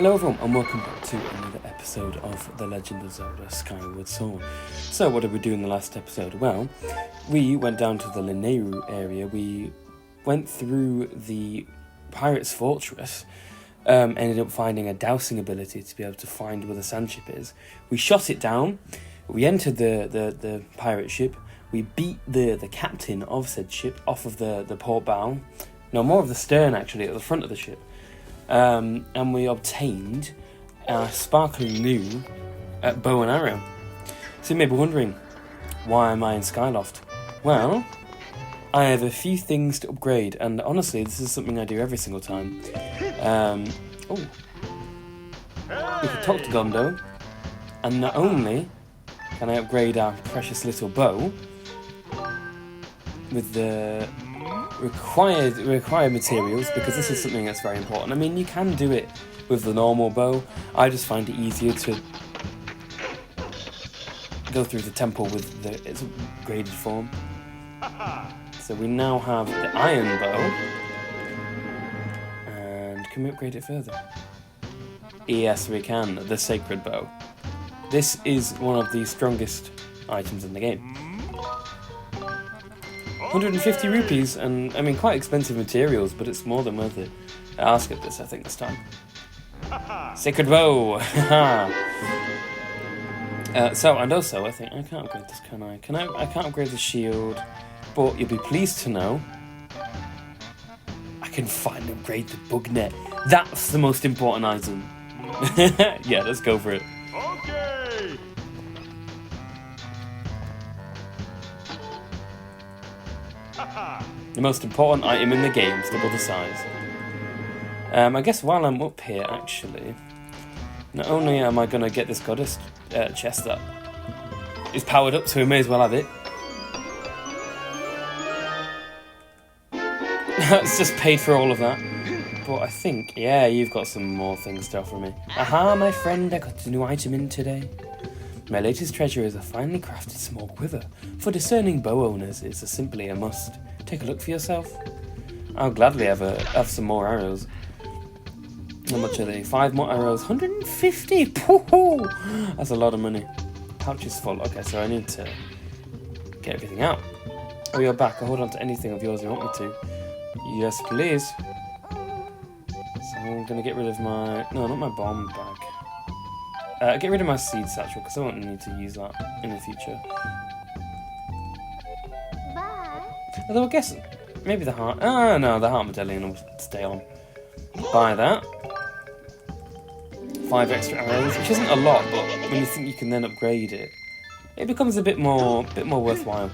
Hello everyone and welcome back to another episode of The Legend of Zelda Skyward Sword. So what did we do in the last episode? Well, we went down to the Nayru area, we went through the pirate's fortress, ended up finding a dowsing ability to be able to find where the Sandship is. We shot it down, we entered the pirate ship, we beat the captain of said ship off of the port bow, no, more of the stern actually, at the front of the ship. And we obtained a sparkling new bow and arrow. So you may be wondering, why am I in Skyloft? Well, I have a few things to upgrade, and honestly, this is something I do every single time. We can talk to Gondo, and not only can I upgrade our precious little bow with the required materials, because this is something that's very important. I mean, you can do it with the normal bow. I just find it easier to go through the temple with its graded form. So we now have the iron bow, and can we upgrade it further? Yes, we can. The sacred bow. This is one of the strongest items in the game. 150 rupees, and I mean quite expensive materials, but it's more than worth it. I'll skip this, I think, this time. Sacred bow! And also, I think I can't upgrade this, can I? I can't upgrade the shield, but you'll be pleased to know I can finally upgrade the bug net. That's the most important item. Yeah, let's go for it. Okay. The most important item in the game is double the size. I guess while I'm up here, actually, not only am I going to get this goddess chest that is powered up, so we may as well have it. It's just paid for all of that. But I think, yeah, you've got some more things to offer me. Aha, my friend, I got a new item in today. My latest treasure is a finely crafted small quiver. For discerning bow owners, it's simply a must. Take a look for yourself. I'll gladly have some more arrows. How much are they? 5 more arrows. 150! Pooh! That's a lot of money. Pouch is full. Okay, so I need to get everything out. Oh, you're back. I'll hold on to anything of yours you want me to. Yes, please. So I'm going to get rid of my... No, not my bomb bag. Get rid of my seed satchel, because I won't need to use that in the future. Although I guess maybe the heart... Oh, no, the heart medallion will stay on. Buy that. 5 extra arrows, which isn't a lot, but when you think you can then upgrade it, it becomes a bit more worthwhile.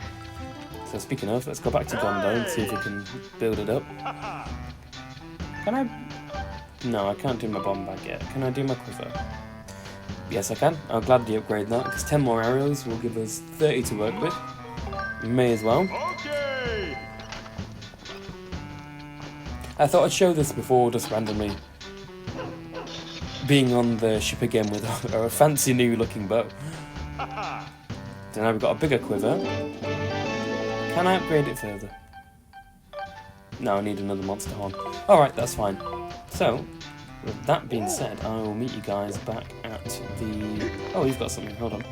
So speaking of, let's go back to Gondo and see if we can build it up. Can I... No, I can't do my bomb bag yet. Can I do my quiver? Yes, I can. I'll gladly upgrade that, because 10 more arrows will give us 30 to work with. May as well. I thought I'd show this before just randomly being on the ship again with a fancy new looking bow. So now we've got a bigger quiver. Can I upgrade it further? No, I need another monster horn. Alright, that's fine. So, with that being said, I will meet you guys back at the... Oh, you've got something, hold on.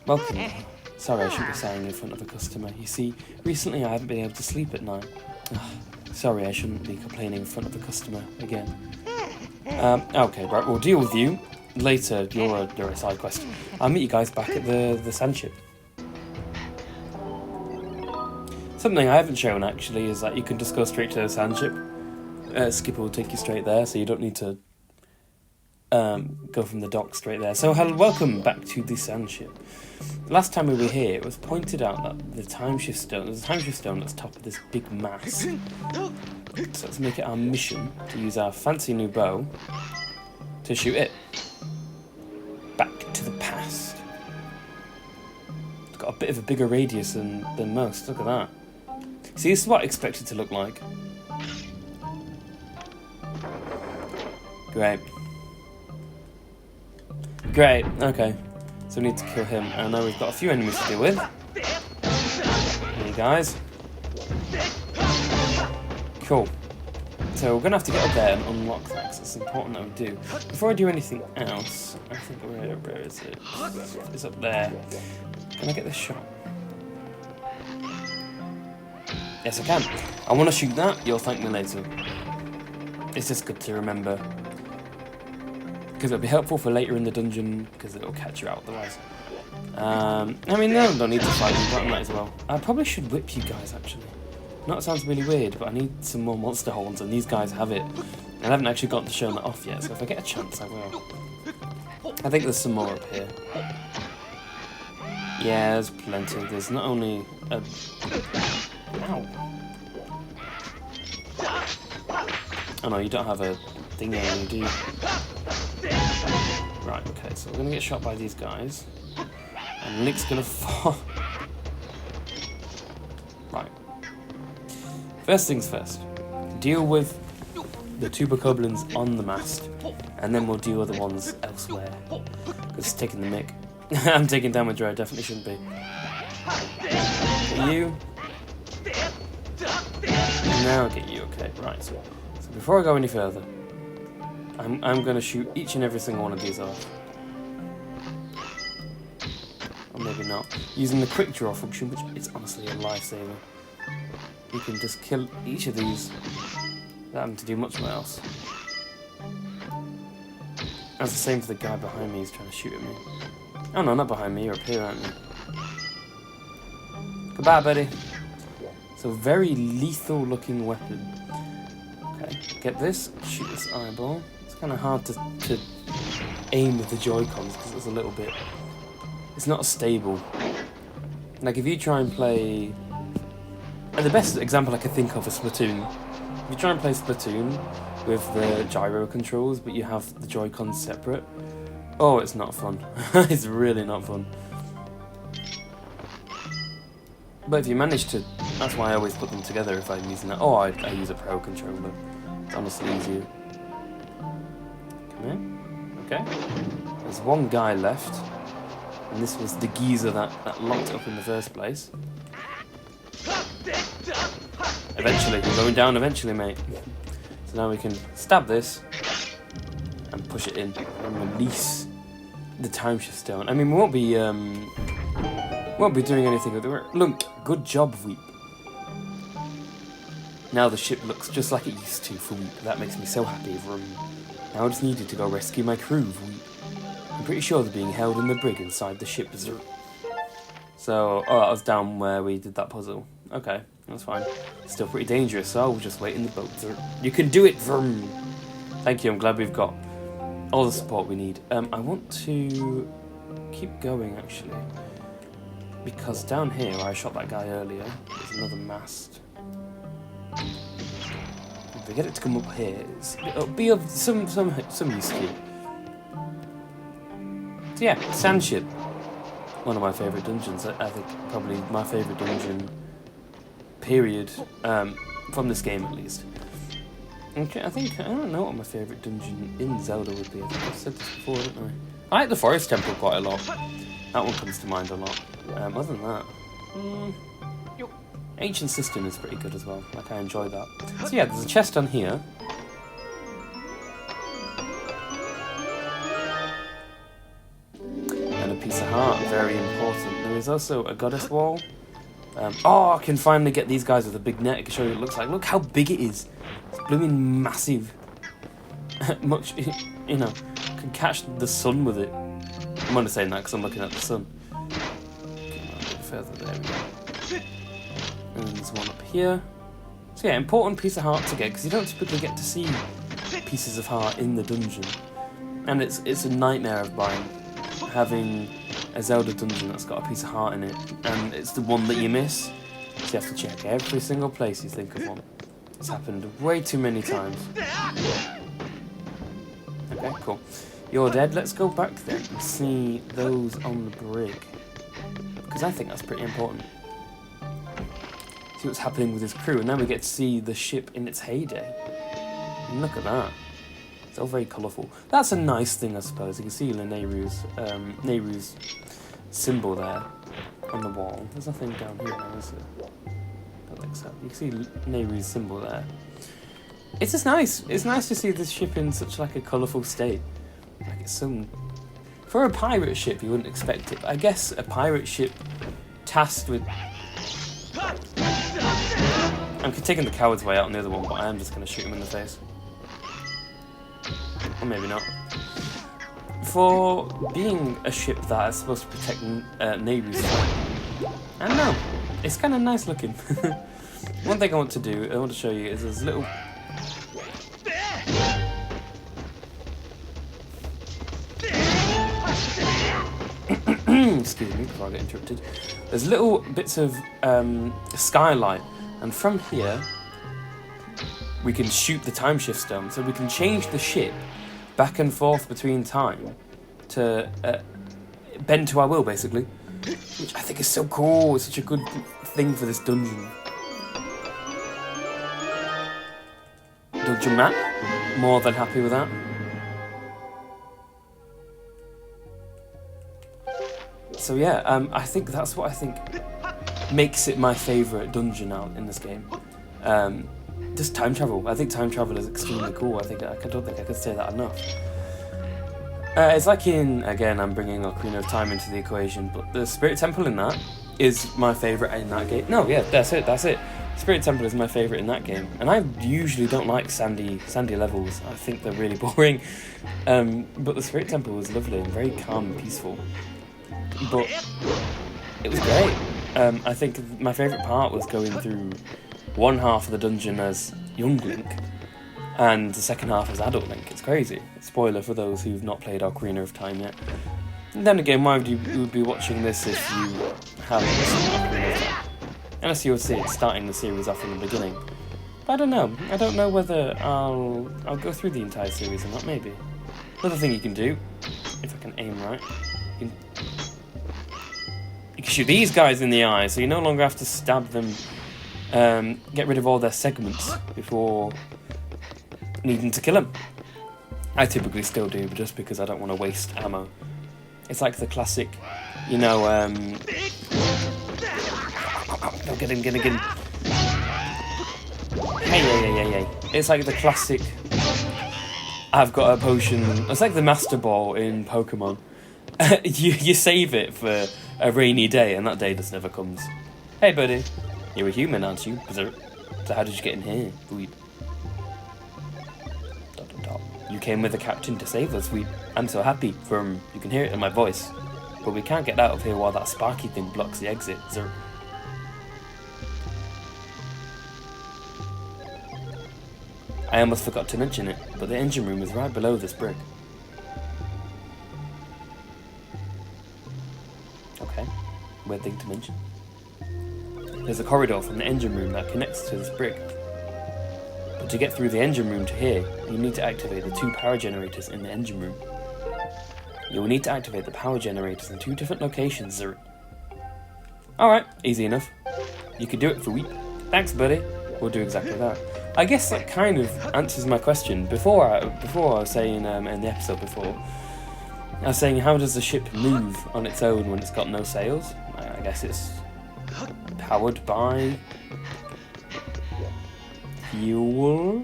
Welcome. Sorry, I shouldn't be saying in front of a customer. You see, recently I haven't been able to sleep at night. Sorry, I shouldn't be complaining in front of a customer again. Okay, right, we'll deal with you later. You're a side quest. I'll meet you guys back at the Sandship. Something I haven't shown, actually, is that you can just go straight to the Sandship. Skipper will take you straight there, so you don't need to go from the dock straight there. So, welcome back to the Sandship. Last time we were here, it was pointed out that there's a time shift stone that's top of this big mass. So let's make it our mission to use our fancy new bow to shoot it. Back to the past. It's got a bit of a bigger radius than most. Look at that. See, this is what I expect it to look like. Great. Great, okay. So we need to kill him. I know we've got a few enemies to deal with. Hey guys. Cool. So we're going to have to get up there and unlock that, because it's important that we do. Before I do anything else, I think, where is it? It's up there. Can I get this shot? Yes, I can. I want to shoot that. You'll thank me later. It's just good to remember. Because it'll be helpful for later in the dungeon, because it'll catch you out otherwise. I mean, no, don't need to fight you, but I might as well. I probably should whip you guys, actually. I know it sounds really weird, but I need some more monster horns, and these guys have it. And I haven't actually gotten to show that off yet, so if I get a chance, I will. I think there's some more up here. Yeah, there's plenty. There's not only a... Ow. Oh no, you don't have a thing there, do you? Right, okay, so we're gonna get shot by these guys. And Lick's gonna fall. Right. First things first. Deal with the two bokoblins on the mast, and then we'll deal with the ones elsewhere. Because it's taking the mick. I'm taking damage where I definitely shouldn't be. Get you. And now I'll get you, okay, right. So before I go any further, I'm going to shoot each and every single one of these off. Or maybe not. Using the quick draw function, which is honestly a lifesaver. You can just kill each of these without having to do much more else. That's the same for the guy behind me who's trying to shoot at me. Oh no, not behind me, you're up here, aren't you? Goodbye, buddy. So very lethal looking weapon. Okay, get this, shoot this eyeball. It's kind of hard to aim with the Joy-Cons because it's a little bit... It's not stable. Like if you try and play... the best example I could think of is Splatoon. If you try and play Splatoon with the gyro controls but you have the Joy-Cons separate, oh, it's not fun. It's really not fun. But if you manage to... That's why I always put them together if I'm using that. Oh, I use a Pro controller. It's honestly easier. Come here. Okay. There's one guy left. And this was the geezer that locked it up in the first place. Eventually. You're going down eventually, mate. So now we can stab this. And push it in. And release the time shift stone. I mean, we won't be doing anything with it. Look, good job, Weep. Now the ship looks just like it used to for Weep. That makes me so happy. Now I just needed to go rescue my crew, Weep. I'm pretty sure they're being held in the brig inside the ship. So, oh, that was down where we did that puzzle. Okay, that's fine. Still pretty dangerous, so we'll just wait in the boat. You can do it, Vroom. Thank you, I'm glad we've got all the support we need. I want to keep going, actually. Because down here, where I shot that guy earlier, there's another mast. If we get it to come up here, it'll be of some use to you. So yeah, Sandship. One of my favourite dungeons. I think probably my favourite dungeon, period, from this game at least. Okay, I don't know what my favourite dungeon in Zelda would be. I think I've said this before, didn't I? I like the Forest Temple quite a lot. That one comes to mind a lot. Other than that, Ancient System is pretty good as well. Like, I enjoy that. So yeah, there's a chest on here. And a piece of heart, very important. There is also a goddess wall. Oh, I can finally get these guys with a big net. I can show you what it looks like. Look how big it is. It's blooming massive. Much, you know, can catch the sun with it. I'm only saying that because I'm looking at the sun. Okay, a bit further, there we go. And then there's one up here. So yeah, important piece of heart to get, because you don't typically get to see pieces of heart in the dungeon. And it's a nightmare of mine, having a Zelda dungeon that's got a piece of heart in it, and it's the one that you miss. So you have to check every single place you think of one. It's happened way too many times. Okay, cool. You're dead. Let's go back then and see those on the brig, because I think that's pretty important. See what's happening with his crew, and now we get to see the ship in its heyday. And look at that. It's all very colourful. That's a nice thing, I suppose. You can see Nayru's symbol there on the wall. There's nothing down here now, is there? Don't think so. You can see Nayru's symbol there. it's just nice. It's nice to see this ship in such like a colourful state. Like it's for a pirate ship, you wouldn't expect it. But I guess a pirate ship tasked with. I'm taking the coward's way out on the other one, but I am just going to shoot him in the face. Or maybe not. For being a ship that is supposed to protect Nayru's flight, I don't know. It's kind of nice looking. One thing I want to show you is this little. Excuse me before I get interrupted. There's little bits of skylight, and from here we can shoot the time shift stone, so we can change the ship back and forth between time to bend to our will, basically, which I think is so cool. It's such a good thing for this dungeon. Dungeon map, more than happy with that. So yeah, I think that's what I think makes it my favourite dungeon out in this game. Just time travel. I think time travel is extremely cool. I don't think I could say that enough. It's like again, I'm bringing Ocarina of Time into the equation, but the Spirit Temple in that is my favourite in that game. No, yeah, that's it. Spirit Temple is my favourite in that game, and I usually don't like sandy levels. I think they're really boring. But the Spirit Temple was lovely and very calm and peaceful. But it was great. I think my favourite part was going through one half of the dungeon as young Link and the second half as adult Link. It's crazy. Spoiler for those who've not played Ocarina of Time yet. And then again, why would you be watching this if you haven't seen Ocarina of Time? Unless you would see it starting the series off in the beginning. But I don't know. I don't know whether I'll go through the entire series or not, maybe. Another thing you can do, if I can aim right, you can shoot these guys in the eye, so you no longer have to stab them, get rid of all their segments before needing to kill them. I typically still do, but just because I don't want to waste ammo. It's like the classic, you know, oh, get him. Hey. It's like the classic, I've got a potion, it's like the Master Ball in Pokemon. You save it for a rainy day, and that day just never comes. Hey, buddy. You're a human, aren't you? So how did you get in here? Weep. ... You came with the captain to save us. I'm so happy. You can hear it in my voice. But we can't get out of here while that sparky thing blocks the exit. Zer. I almost forgot to mention it, but the engine room is right below this brick. Okay, weird thing to mention. There's a corridor from the engine room that connects to this brick. But to get through the engine room to here, you need to activate the 2 power generators in the engine room. You will need to activate the power generators in 2 different locations. Alright, easy enough. You could do it for Weep. Thanks, buddy. We'll do exactly that. I guess that kind of answers my question. Before I was saying in the episode before, I was saying, how does the ship move on its own when it's got no sails? I guess it's powered by fuel?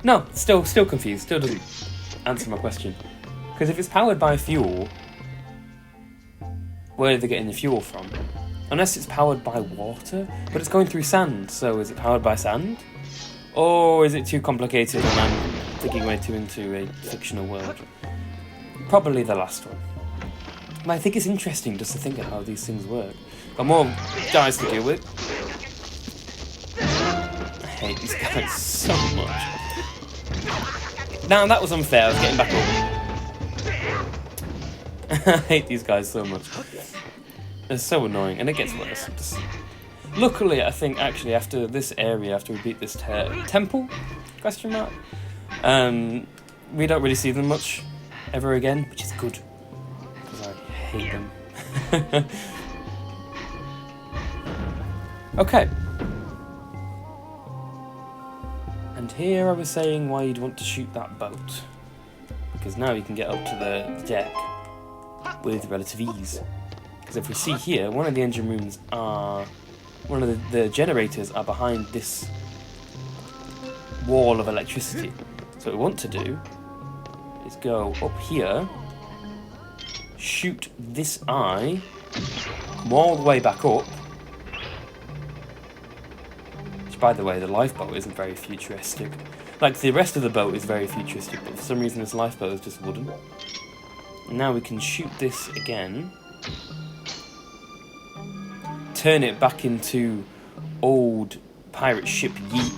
No, still confused. Still doesn't answer my question. Because if it's powered by fuel, where are they getting the fuel from? Unless it's powered by water, but it's going through sand, so is it powered by sand? Or is it too complicated and I'm thinking way too into a fictional world? Probably the last one. But I think it's interesting just to think of how these things work. Got more guys to deal with. I hate these guys so much. Now that was unfair, I was getting back over. I hate these guys so much. They're so annoying, and it gets worse. Luckily, I think, actually, after this area, after we beat this temple, question mark, we don't really see them much ever again, which is good, because I hate them. Okay. And here I was saying why you'd want to shoot that boat, because now you can get up to the deck with relative ease. Because if we see here, one of the engine rooms are... One of the generators are behind this wall of electricity. So what we want to do is go up here, shoot this eye, come all the way back up. Which, by the way, the lifeboat isn't very futuristic. Like, the rest of the boat is very futuristic, but for some reason this lifeboat is just wooden. And now we can shoot this again. Turn it back into old pirate ship Yeet.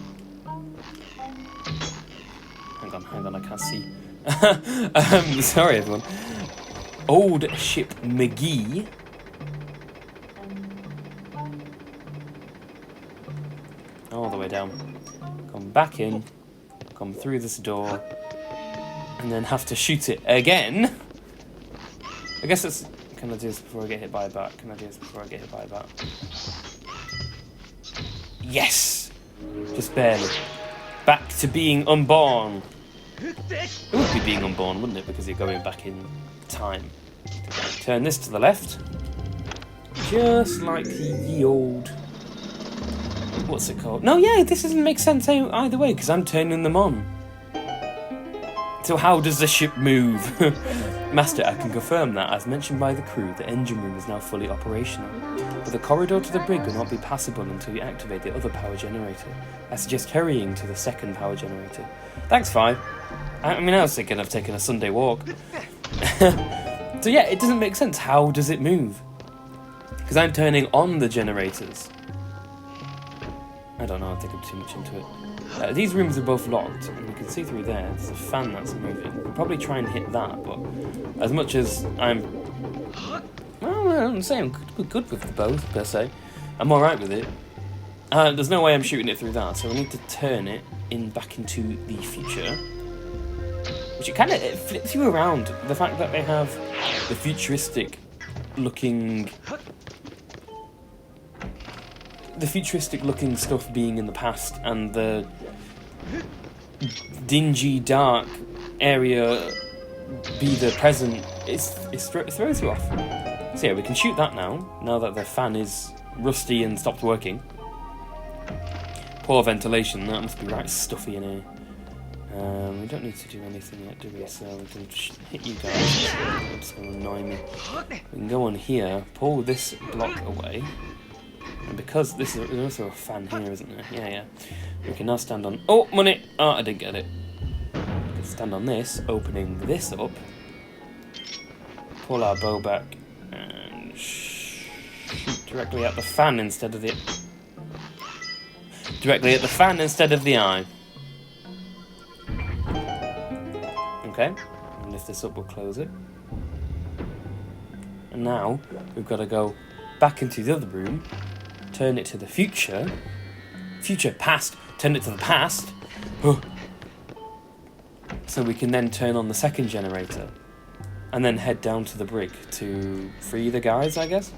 Hang on, I can't see. Sorry, everyone. Old ship McGee. All the way down. Come back in. Come through this door. And then have to shoot it again. I guess it's... Can I do this before I get hit by a bat? Can I do this before I get hit by a bat? Yes! Just barely. Back to being unborn. It would be being unborn, wouldn't it? Because you're going back in time. Turn this to the left. Just like the old... What's it called? No, yeah, this doesn't make sense either way, because I'm turning them on. So how does the ship move? Master, I can confirm that, as mentioned by the crew, the engine room is now fully operational. But the corridor to the brig will not be passable until you activate the other power generator. I suggest hurrying to the second power generator. Thanks, Five. I mean, I was thinking of taking a Sunday walk. So yeah, it doesn't make sense. How does it move? Because I'm turning on the generators. I don't know, I'm thinking too much into it. These rooms are both locked, and you can see through there, there's a fan that's moving. I'll probably try and hit that, but as much as I'm... Well, I don't say I'm good with both, per se. I'm alright with it. There's no way I'm shooting it through that, so I need to turn it back into the future. Which it kind of flips you around. The fact that they have the futuristic looking stuff being in the past and the dingy, dark area be the present, it throws you off. So yeah, we can shoot that now that the fan is rusty and stopped working. Poor ventilation, that must be right stuffy in here. We don't need to do anything yet, do we? So we can hit you guys. It's going to annoy me. We can go on here, pull this block away. And because there's also a fan here, isn't there? Yeah. We can now stand on... Oh, money! Oh, I didn't get it. We can stand on this, opening this up. Pull our bow back. And shoot directly at the fan instead of the... Directly at the fan instead of the eye. Okay. And lift this up, we'll close it. And now, we've got to go back into the other room. Turn it to the future. Past. Turn it to the past. So we can then turn on the second generator. And then head down to the brig to free the guys, I guess?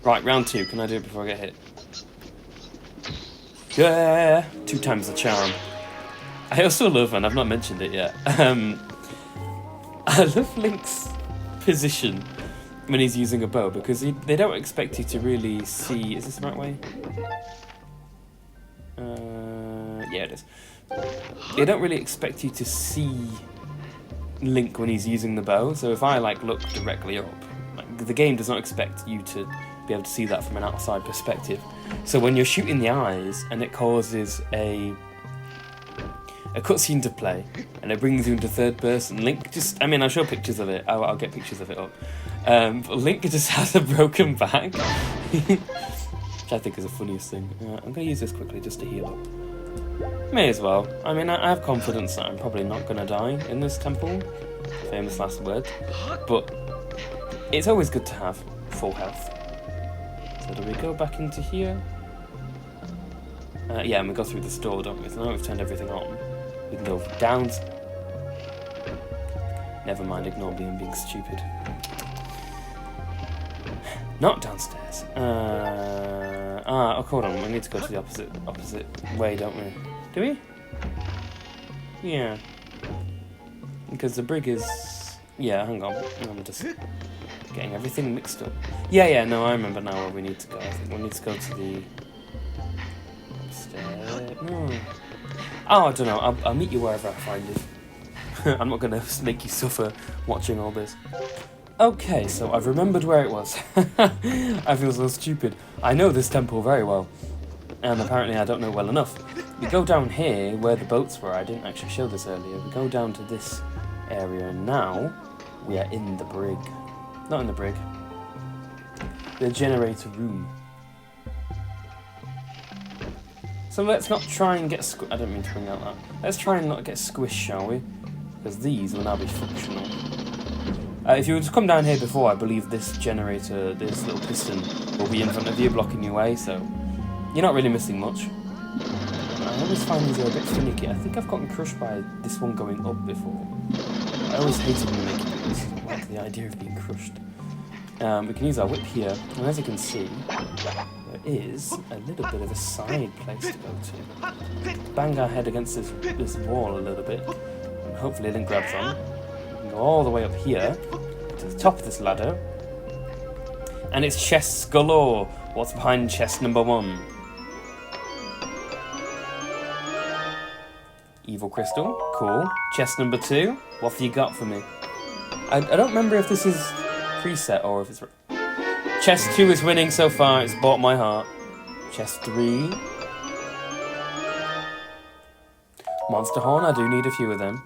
Right, round 2. Can I do it before I get hit? Yeah! 2 times the charm. I also love, and I've not mentioned it yet, I love Link's position when he's using a bow, because they don't expect you to really see... Is this the right way? Yeah, it is. They don't really expect you to see Link when he's using the bow, so if I look directly up, the game does not expect you to be able to see that from an outside perspective. So when you're shooting the eyes and it causes a cutscene to play and it brings you into third person, Link just... I mean, I'll show pictures of it. I'll get pictures of it up. But Link just has a broken back, which I think is the funniest thing. I'm going to use this quickly just to heal up. May as well. I mean, I have confidence that I'm probably not going to die in this temple. Famous last word. But it's always good to have full health. So do we go back into here? Yeah, and we go through this door, don't we? So now we've turned everything on. We can go down. Never mind, ignore me and being stupid. Not downstairs. Oh, hold on. We need to go to the opposite way, don't we? Do we? Yeah. Because the brig is... Yeah, hang on. I'm just getting everything mixed up. Yeah, no, I remember now where we need to go. I think we need to go to the... Upstairs... No. Oh, I don't know. I'll meet you wherever I find it. I'm not going to make you suffer watching all this. Okay, so I've remembered where it was. I feel so stupid. I know this temple very well, and apparently I don't know well enough. We go down here where the boats were. I didn't actually show this earlier. We go down to this area, and now we are in the brig. Not in the brig. The generator room. So let's not try and get I don't mean to bring out that. Let's try and not get squished, shall we? Because these will now be functional. If you were to come down here before, I believe this generator, this little piston, will be in front of you, blocking your way, so you're not really missing much. I always find these are a bit finicky. I think I've gotten crushed by this one going up before. I always hated when they make it do this. I like the idea of being crushed. We can use our whip here, and as you can see, there is a little bit of a side place to go to. Bang our head against this wall a little bit, and hopefully Link grabs on. We can go all the way up here, to the top of this ladder, and it's chests galore. What's behind chest number 1? Evil crystal, cool. Chest number 2, what have you got for me? I don't remember if this is preset or if it's... Chest 2 is winning so far, it's bought my heart. Chest 3. Monster horn, I do need a few of them.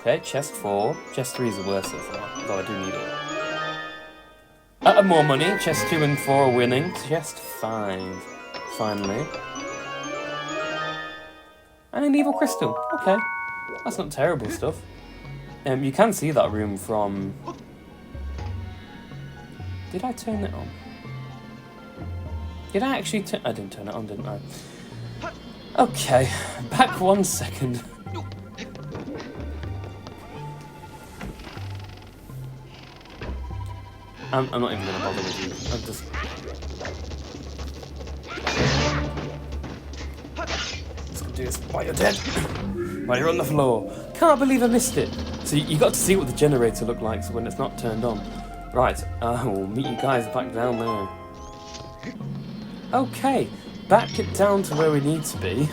Okay, chest 4. Chest 3 is the worst so far, though I do need it. More money, chest 2 and 4 are winning. Chest 5, finally. And an evil crystal, okay. That's not terrible stuff. You can see that room from... Did I turn it on? Did I actually turn... I didn't turn it on, didn't I? Okay, back 1 second. I'm not even going to bother with you. I'm just... do this while you're dead, while you're on the floor. Can't believe I missed it. So you got to see what the generator looked like when it's not turned on. Right, we'll meet you guys back down there. Okay, back it down to where we need to be.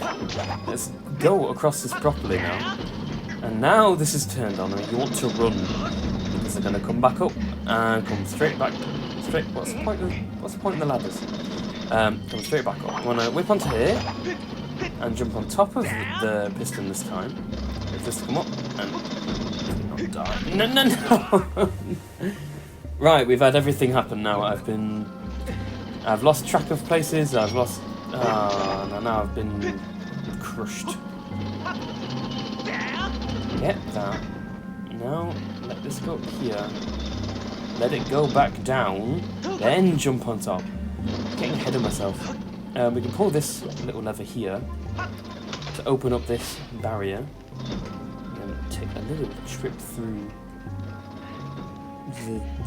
Let's go across this properly now. And now this is turned on, and you want to run because they're going to come back up and come straight back. Straight. What's the point of the ladders? Come straight back up. I want to whip onto here. And jump on top of the piston this time. If this come up and not die. No. Right, we've had everything happen now. I've lost track of places. I've lost. Now I've been crushed. Get that. Now let this go up here. Let it go back down. Then jump on top. I'm getting ahead of myself. We can pull this little lever here to open up this barrier and take a little trip through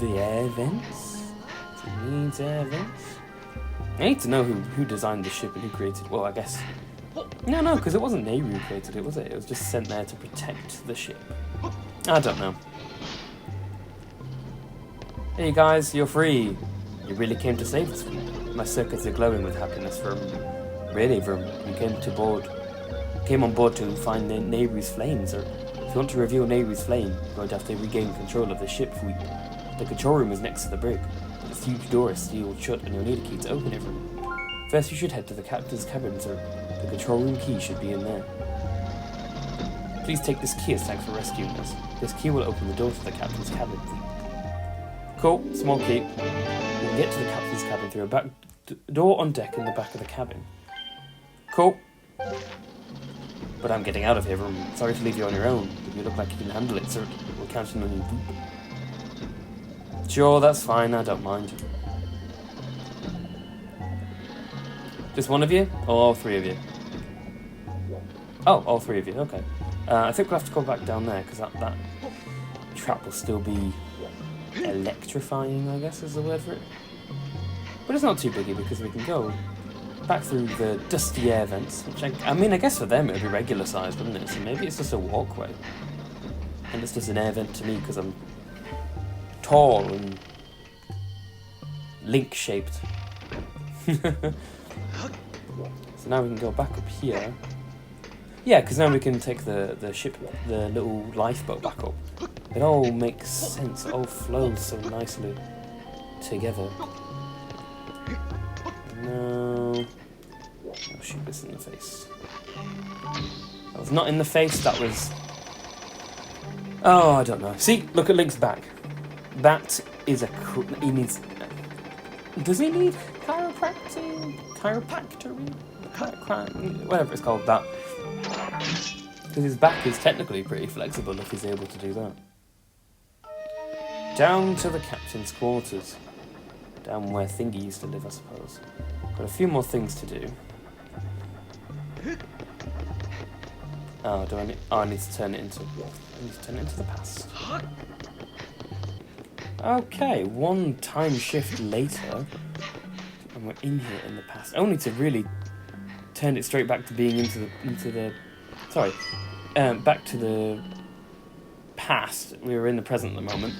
the air vents. It needs air vents. I need to know who designed the ship and who created. Well, I guess no, because it wasn't Nayru who created it, was it? It was just sent there to protect the ship. I don't know. Hey guys, you're free. You really came to save us. My circuits are glowing with happiness from you came on board to find Nayru's flames, or if you want to reveal Nayru's flame, you're going to have to regain control of the ship. The control room is next to the brig. This huge door is sealed shut and you'll need a key to open it from. First you should head to the captain's cabin, sir. The control room key should be in there. Please take this key as thanks for rescuing us. This key will open the door to the captain's cabin. Cool, small key. You can get to the captain's cabin through a back door on deck in the back of the cabin. Cool. But I'm getting out of here. I'm sorry to leave you on your own, but you look like you can handle it, sir. We're counting on you. Sure, that's fine. I don't mind. Just one of you? Or all three of you? Oh, all three of you. Okay. I think we'll have to go back down there, because that trap will still be electrifying, I guess is the word for it. But it's not too biggy because we can go back through the dusty air vents, which I mean, I guess for them it would be regular size, wouldn't it? So maybe it's just a walkway. And it's just an air vent to me because I'm tall and Link-shaped. So now we can go back up here. Yeah, because now we can take the ship, the little lifeboat back up. It all makes sense. It all flows so nicely together. No. Oh, shoot this in the face. That was not in the face, that was... Oh, I don't know. See, look at Link's back. That is a... He needs... Does he need chiropractic? Whatever it's called, that. Because his back is technically pretty flexible if he's able to do that. Down to the captain's quarters. Down where Thingy used to live, I suppose. Got a few more things to do. Oh, do I need... Oh, I need to turn it into... I need to turn it into the past. Okay, one time shift later, and we're in here in the past. Only to really turn it straight back to being into the sorry, back to the past. We were in the present at the moment.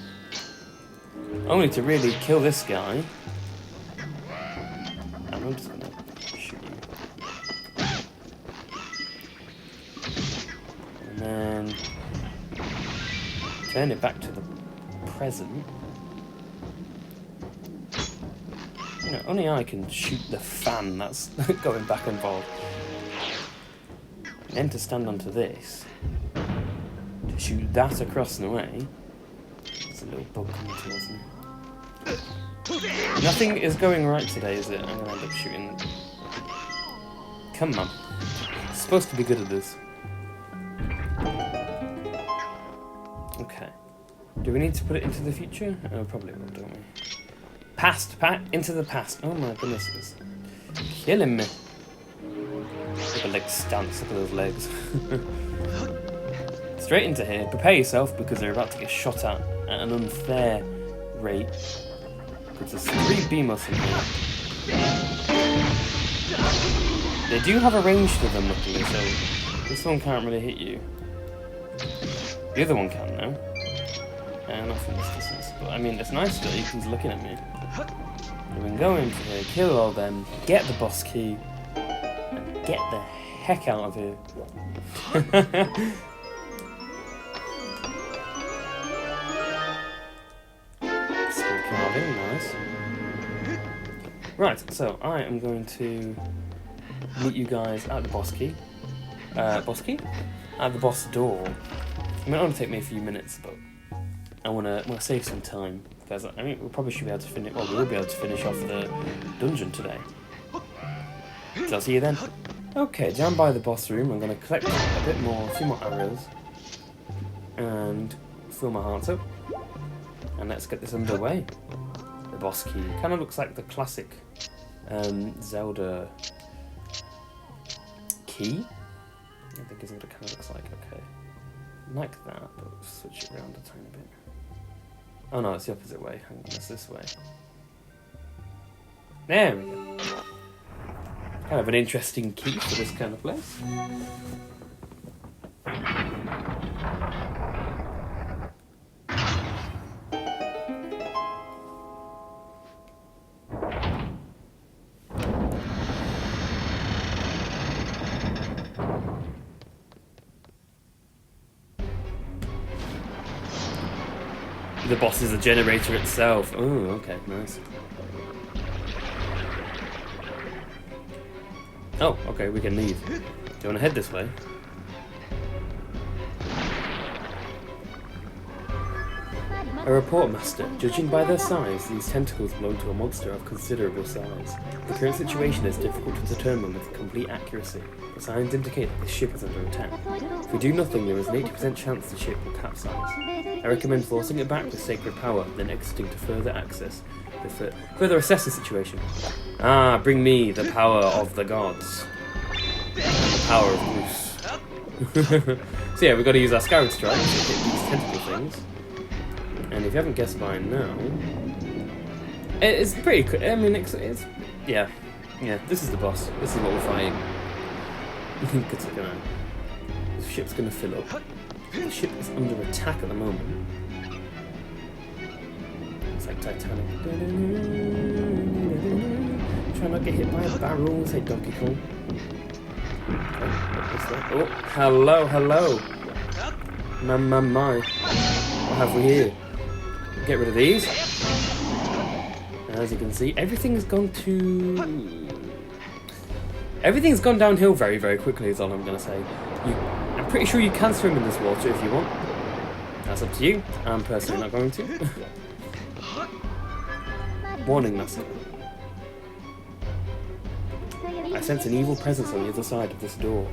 Only to really kill this guy. And I'm just gonna shoot you. And then turn it back to the present. You know, only I can shoot the fan that's going back and forth. And then to stand onto this, to shoot that across and away. There's a little bug coming towards me. Nothing is going right today, is it? I'm gonna end up shooting. Come on. I'm supposed to be good at this. Okay. Do we need to put it into the future? Oh, probably will, don't we? Past, into the past. Oh my goodness, it's killing me. Look at Link's stance, look at those legs. Straight into here. Prepare yourself because they're about to get shot at an unfair rate. Because there's 3 beamos in here. They do have a range to them, luckily, so this one can't really hit you. The other one can, though. Not from this distance, but I mean, it's nice that he's looking at me. We can go into here, kill all them, get the boss key, and get the heck out of here. Skill carving, nice. Right, so I am going to meet you guys at the boss key. Boss key? At the boss door. It might only take me a few minutes, but I want to save some time. Because I mean, we probably should be able to finish. Well, we will be able to finish off the dungeon today. So I'll see you then. Okay, down by the boss room, I'm going to collect a few more arrows, and fill my hearts up. And let's get this underway. The boss key kind of looks like the classic Zelda key. I think is what it kind of looks like. Okay, like that, but switch it around a tiny bit. Oh no, it's the opposite way. Hang on, it's this way. There we go. Kind of an interesting key for this kind of place. The boss is a generator itself. Oh, okay, nice. Oh, okay, we can leave. Do you want to head this way? A report, Master. Judging by their size, these tentacles belong to a monster of considerable size. The current situation is difficult to determine with complete accuracy. The signs indicate that this ship is under attack. If we do nothing, there is an 80% chance the ship will capsize. I recommend forcing it back with sacred power, then exiting to further assess the situation. Ah, bring me the power of the gods. The power of Bruce. So yeah, we've got to use our Skyward strike to hit these tentacle things. And if you haven't guessed by now, it's pretty. I mean, it's yeah. This is the boss. This is what we're fighting. The ship's gonna fill up. The ship is under attack at the moment. It's like Titanic. Try not to get hit by a barrel. Say Donkey Kong. Okay. What's that? Oh, hello, hello. My. What have we here? Get rid of these. As you can see, everything's gone downhill very, very quickly is all I'm going to say. I'm pretty sure you can swim in this water if you want. That's up to you. I'm personally not going to. Warning, Master. I sense an evil presence on the other side of this door.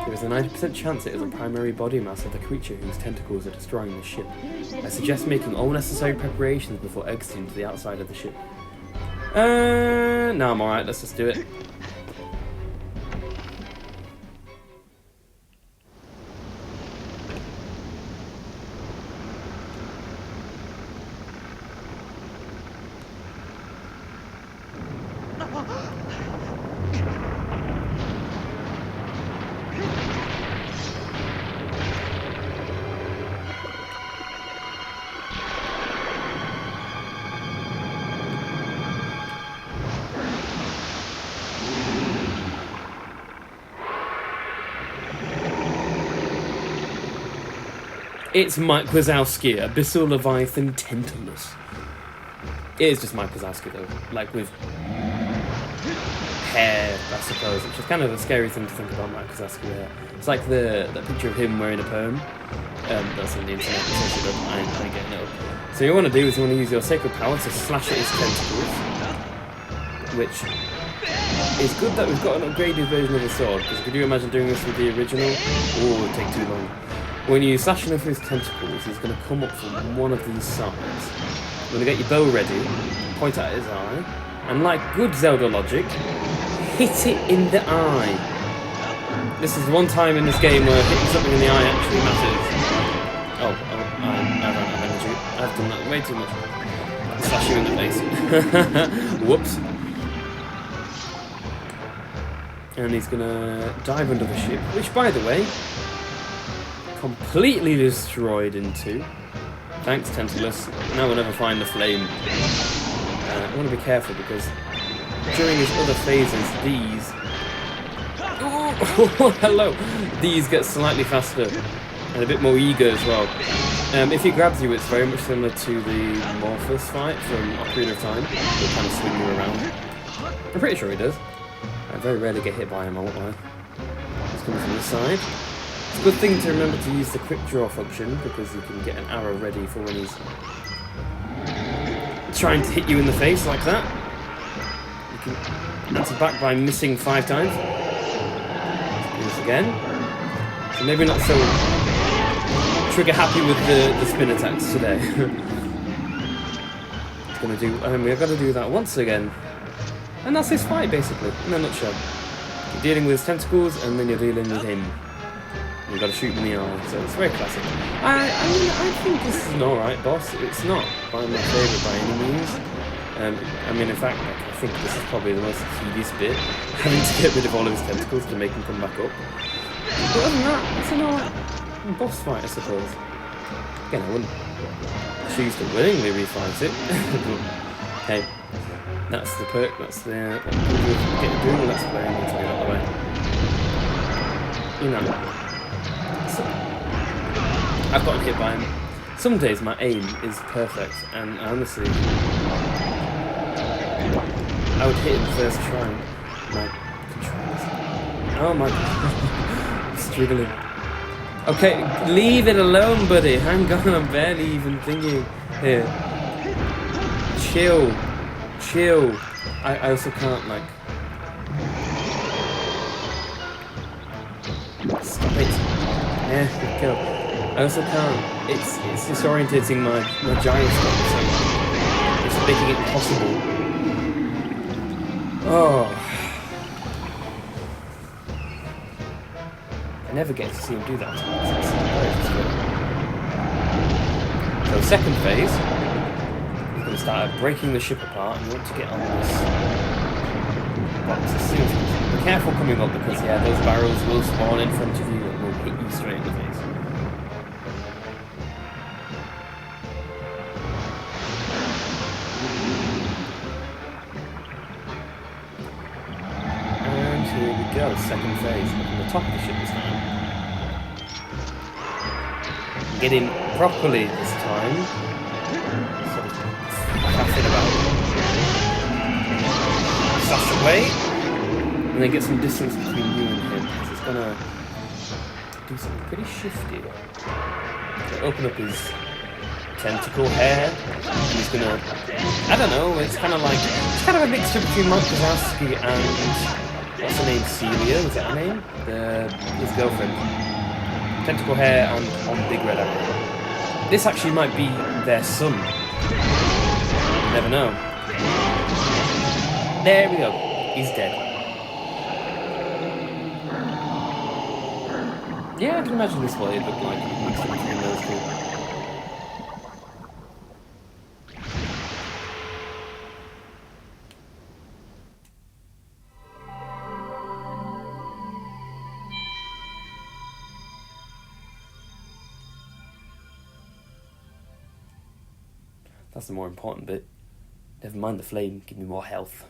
There is a 90% chance it is a primary body mass of the creature whose tentacles are destroying the ship. I suggest making all necessary preparations before exiting to the outside of the ship. No, I'm alright, let's just do it. It's Mike Wazowski, Abyssal Leviathan Tentacles. It is just Mike Wazowski though, like with hair, I suppose, which is kind of a scary thing to think about Mike Wazowski hair. It's like the picture of him wearing a perm. That's on the internet, so I ain't getting it up. So what you want to do is you want to use your sacred power to slash at his tentacles, which is good that we've got an upgraded version of the sword, because could you imagine doing this with the original? Oh, it would take too long. When you slash him with his tentacles, he's going to come up from one of these sides. You're going to get your bow ready, point at his eye, and like good Zelda logic, hit it in the eye. This is the one time in this game where hitting something in the eye actually matters. I don't have energy. I've done that way too much. Slash you in the face. Whoops. And he's going to dive under the ship, which, by the way, completely destroyed into. Thanks, Tantalus. Now we'll never find the flame. I want to be careful because during his other phases, these... Oh, hello! These get slightly faster and a bit more eager as well. If he grabs you, it's very much similar to the Morphus fight from Ocarina of Time. He'll kind of swing you around. I'm pretty sure he does. I very rarely get hit by him, I won't lie. He's coming from this side. It's a good thing to remember to use the quick draw function because you can get an arrow ready for when he's trying to hit you in the face like that. You can answer back by missing 5 times. Do this again. So maybe not so trigger happy with the spin attacks today. It's gonna do. We've got to do that once again, and that's his fight basically in a nutshell. You're dealing with his tentacles, and then you're dealing with him. You've got to shoot him in the eye, so it's very classic. I think this is an alright boss. It's not my favourite by any means. In fact, I think this is probably the most tedious bit, having to get rid of all of his tentacles to make him come back up. But other than that, it's an alright boss fight, I suppose. Again, I wouldn't choose to willingly refight it. Hey, that's the perk, that's the doing Let's Play, I'm going to tell you that the way. You know. I've gotten hit by him. Some days my aim is perfect, and honestly, I would hit him first try. My controls. Oh my god. I'm struggling. Okay, leave it alone, buddy. Hang on, I'm barely even thinking. Here. Chill. I also can't, like... Stop it. Yeah, go. I also can't. It's disorientating my gyroscope, so it's making it impossible. Oh. I never get to see him do that. So second phase, he's going to start breaking the ship apart, and you want to get on this box as soon as possible. Be careful coming up because those barrels will spawn in front of you and will hit you straight in the face. And here we go, second phase. the top of the ship this time. Get in properly this time. Sort of passing about. Sash away. And then get some distance between you and him, because he's gonna do something pretty shifty. Gonna open up his tentacle hair, and he's gonna, I don't know, it's kind of a mixture between Mike Wazowski and, what's her name, Celia, was that her name? His girlfriend. Tentacle hair and on Big Red Arrow. This actually might be their son. You never know. There we go, he's dead. Yeah, I can imagine this what it looked like mixed between those two. That's the more important bit. Never mind the flame, give me more health.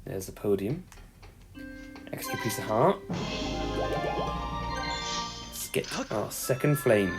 There's the podium. Extra piece of heart. Let's get our second flame.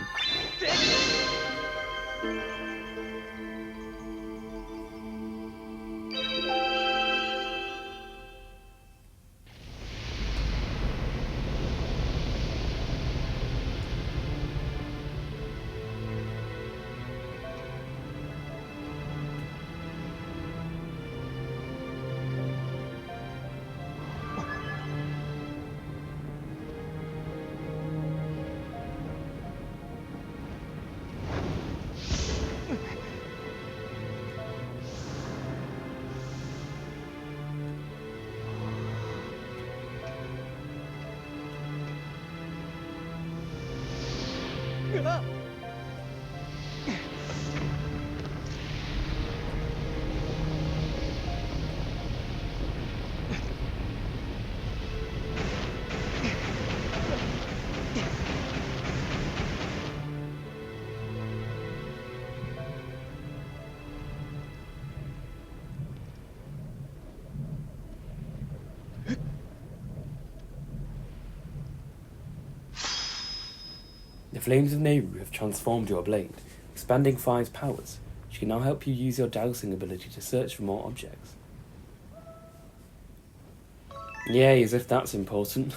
The flames of Nayru have transformed your blade, expanding Five's powers. She can now help you use your dowsing ability to search for more objects. Yay, as if that's important.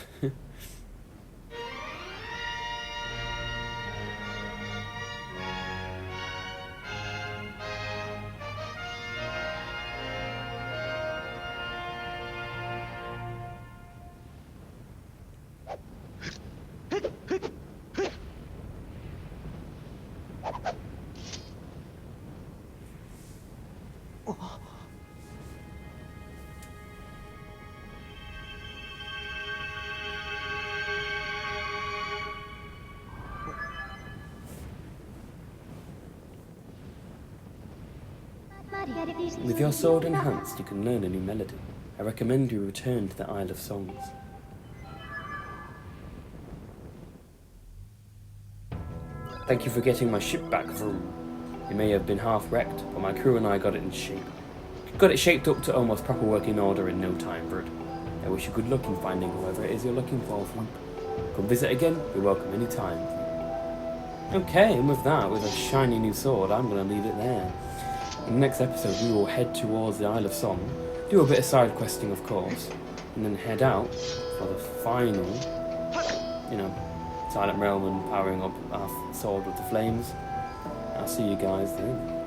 With your sword enhanced, you can learn a new melody. I recommend you return to the Isle of Songs. Thank you for getting my ship back, Vroom. It may have been half wrecked, but my crew and I got it in shape. Got it shaped up to almost proper working order in no time, Brud. I wish you good luck in finding whoever it is you're looking for, Vroom. Come visit again, you're welcome any time. Okay, and with that, with a shiny new sword, I'm going to leave it there. In the next episode, we will head towards the Isle of Song, do a bit of side questing, of course, and then head out for the final, Silent Realm and powering up our sword with the flames. I'll see you guys then.